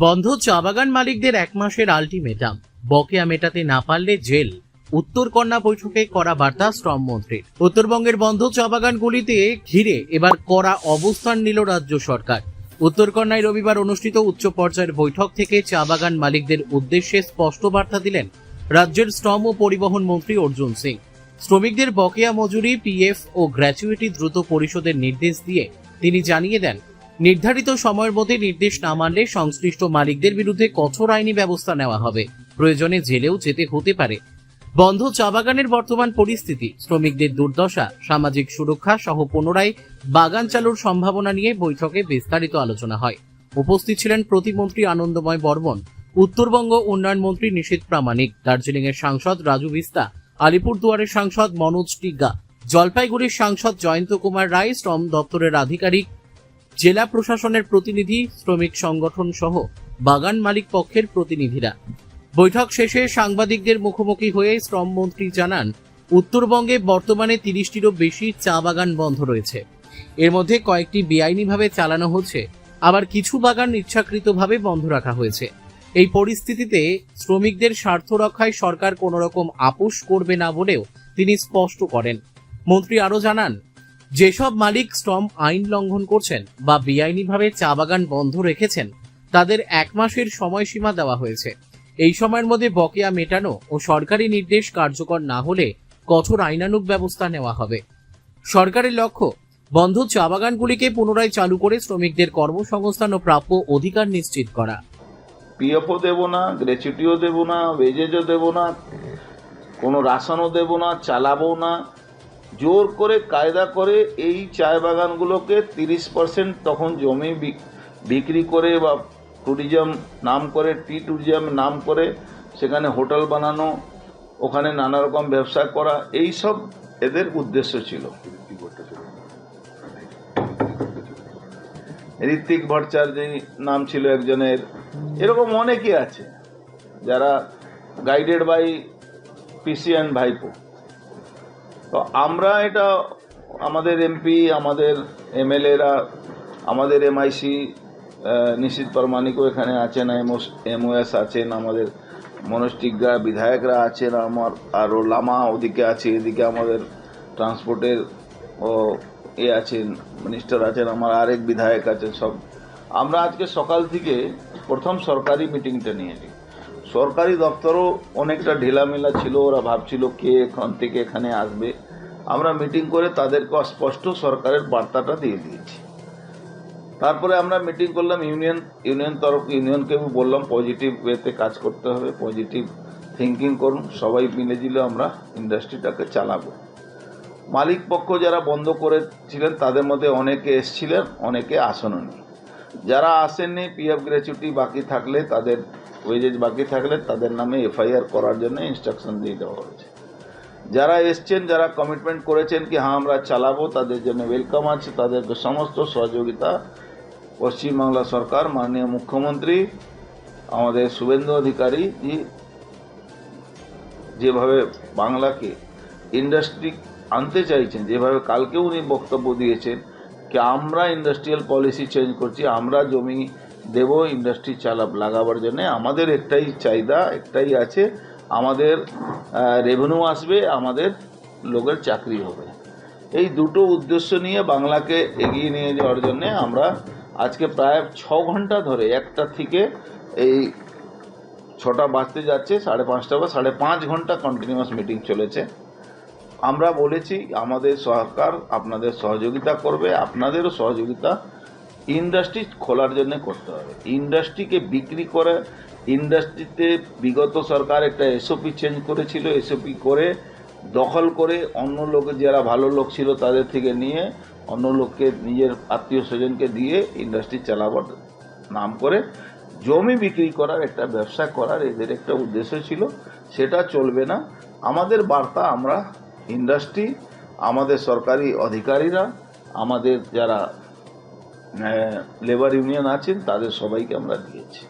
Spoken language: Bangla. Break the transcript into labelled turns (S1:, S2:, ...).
S1: বন্ধ চা বাগান মালিকদের 1 মাসের আলটিমেটাম, বকেয়া মেটাতে না পারলে জেল। উত্তরকন্যা বৈঠকে করা বার্তা শ্রম মন্ত্রীর। উত্তরবঙ্গের বন্ধ চা বাগানগুলিতে ঘিরে এবার কড়া অবস্থান নিল রাজ্য সরকার। উত্তরকন্যায় রবিবার অনুষ্ঠিত উচ্চ পর্যায়ের বৈঠক থেকে চা বাগান মালিকদের উদ্দেশ্যে স্পষ্ট বার্তা দিলেন রাজ্যের শ্রম ও পরিবহন মন্ত্রী অর্জুন সিং। শ্রমিকদের বকেয়া মজুরি, পিএফ ও গ্র্যাচুইটি দ্রুত পরিশোধের নির্দেশ দিয়ে তিনি জানিয়ে দেন, নির্ধারিত সময়ের মধ্যে নির্দেশ না মানলে সংশ্লিষ্ট মালিকদের বিরুদ্ধে কঠোর আইনি ব্যবস্থা নেওয়া হবে, প্রয়োজনে জেলেও যেতে হতে পারে। বন্ধ চা বাগানের বর্তমান পরিস্থিতি, শ্রমিকদের দুর্দশা, সামাজিক সুরক্ষা সহ পুনরায় বাগান চালুর সম্ভাবনা নিয়ে বৈঠকে বিস্তারিত আলোচনা হয়। উপস্থিত ছিলেন প্রতিমন্ত্রী আনন্দময় বর্মন, উত্তরবঙ্গ উন্নয়ন মন্ত্রী নিশীথ প্রামাণিক, দার্জিলিং এর সাংসদ রাজু বিস্তা, আলিপুরদুয়ারের সাংসদ মনোজ টিগ্গা, জলপাইগুড়ির সাংসদ জয়ন্ত কুমার রায়, শ্রম দপ্তরের আধিকারিক, জেলা প্রশাসনের প্রতিনিধি, শ্রমিক সংগঠন সহ বাগান মালিক পক্ষের প্রতিনিধিরা। বৈঠক শেষে সাংবাদিকদের মুখোমুখি হয়ে শ্রম মন্ত্রী জানান, উত্তরবঙ্গে বর্তমানে 30টিরও বেশি চা বাগান বন্ধ রয়েছে। এর মধ্যে কয়েকটি বেআইনিভাবে চালানো হচ্ছে, আবার কিছু বাগান ইচ্ছাকৃতভাবে বন্ধ রাখা হয়েছে। এই পরিস্থিতিতে শ্রমিকদের স্বার্থ রক্ষায় সরকার কোনো রকম আপোষ করবে না বলেও তিনি স্পষ্ট করেন। মন্ত্রী আরও জানান, যেসব মালিক শ্রম আইন লঙ্ঘন করছেন বা বেআইনিভাবে চা বাগান বন্ধ রেখেছেন, তাদের 1 মাসের সময়সীমা দেওয়া হয়েছে। এই সময়ের মধ্যে বকেয়া মেটানো ও সরকারি নির্দেশ কার্যকর না হলে কঠোর আইনানুগ ব্যবস্থা নেওয়া হবে। সরকারের লক্ষ্য, বন্ধ চা বাগানগুলিকে পুনরায় চালু করে শ্রমিকদের কর্মসংস্থান ও প্রাপ্য অধিকার নিশ্চিত করা।
S2: পিএফও দেব না, গ্র্যাচুইটিও দেব না, ওয়েজেজও দেব না, কোনো রাশনও দেব না, চালাবো না। জোর করে কায়দা করে এই চা বাগানগুলোকে 30% তখন জমি বিক্রি করে বা ট্যুরিজম নাম করে, ট্যুরিজম নাম করে সেখানে হোটেল বানানো, ওখানে নানা রকম ব্যবসা করা, এই সব এদের উদ্দেশ্য ছিল। ঋত্বিক ভট্টাচার্য নাম ছিল একজনের, এরকম অনেকে আছে যারা গাইডেড বাই পিসিএন ভাইপো। তো আমরা এটা আমাদের এমপি, আমাদের এমএলএরা, আমাদের এমআইসি নিশীথ প্রামাণিকও এখানে আছেন, এমওএস আছেন, আমাদের মনোজ টিগ্গা বিধায়করা আছেন, আমার আরও লামা ওদিকে আছে, এদিকে আমাদের ট্রান্সপোর্টের ও আছেন, মিনিস্টার আছেন, আমার আরেক বিধায়ক আছেন। সব আমরা আজকে সকাল থেকে প্রথম সরকারি মিটিংটা নিয়েছি। সরকারি দপ্তরও অনেকটা ঢিলামেলা ছিল, ওরা ভাবছিল কে এখান থেকে এখানে আসবে। আমরা মিটিং করে তাদেরকে স্পষ্ট সরকারের বার্তাটা দিয়ে দিয়েছি। তারপরে আমরা মিটিং করলাম ইউনিয়নকে বললাম পজিটিভ ওয়েতে কাজ করতে হবে, পজিটিভ থিঙ্কিং করুন, সবাই মিলে দিলে আমরা ইন্ডাস্ট্রিটাকে চালাবো। মালিক পক্ষ যারা বন্ধ করেছিলেন তাদের মধ্যে অনেকে এসছিলেন, অনেকে আসেননি। যারা আসেননি, পিএফ গ্র্যাচুইটি বাকি থাকলে, তাদের ওয়েজেজ বাকি থাকলে তাদের নামে এফআইআর করার জন্য ইনস্ট্রাকশন দিয়ে দেওয়া হয়েছে। যারা এসছেন, যারা কমিটমেন্ট করেছেন কি হ্যাঁ আমরা চালাবো, তাদের জন্য ওয়েলকাম আছে। তাদেরকে সমস্ত সহযোগিতা পশ্চিমবাংলা সরকার, মাননীয় মুখ্যমন্ত্রী আমাদের শুভেন্দু অধিকারী যেভাবে বাংলাকে ইন্ডাস্ট্রি আনতে চাইছেন, যেভাবে কালকে উনি বক্তব্য দিয়েছেন কি আমরা ইন্ডাস্ট্রিয়াল পলিসি চেঞ্জ করছি, আমরা জমি দেব ইন্ডাস্ট্রি লাগাবার জন্য। আমাদের একটাই চাহিদা, একটাই আছে, আমাদের রেভিনিউ আসবে, আমাদের লোকের চাকরি হবে। এই দুটো উদ্দেশ্য নিয়ে বাংলাকে এগিয়ে নিয়ে যাওয়ার জন্য আমরা আজকে প্রায় 6 ঘন্টা ধরে, 1টা থেকে এই 6টা বাজতে যাচ্ছে, 5:30 বা 5.5 ঘন্টা কন্টিনিউয়াস মিটিং চলেছে। আমরা বলেছি আমাদের সরকার আপনাদের সহযোগিতা করবে, আপনাদেরও সহযোগিতা ইন্ডাস্ট্রি খোলার জন্য করতে হবে। ইন্ডাস্ট্রিকে বিক্রি করে, ইন্ডাস্ট্রিতে বিগত সরকার একটা এসওপি চেঞ্জ করেছিল, এসওপি করে দখল করে অন্য লোকের যারা ভালো লোক ছিল তাদের থেকে নিয়ে অন্য লোককে, নিজের আত্মীয় স্বজনকে দিয়ে ইন্ডাস্ট্রি চালাবার নাম করে জমি বিক্রি করার একটা ব্যবসা করার এদের একটা উদ্দেশ্য ছিল। সেটা চলবে না। আমাদের বার্তা আমরা ইন্ডাস্ট্রি, আমাদের সরকারি অধিকারীরা, আমাদের যারা লেবার ইউনিয়ন আছেন তাদের সবাইকে আমরা দিয়েছি।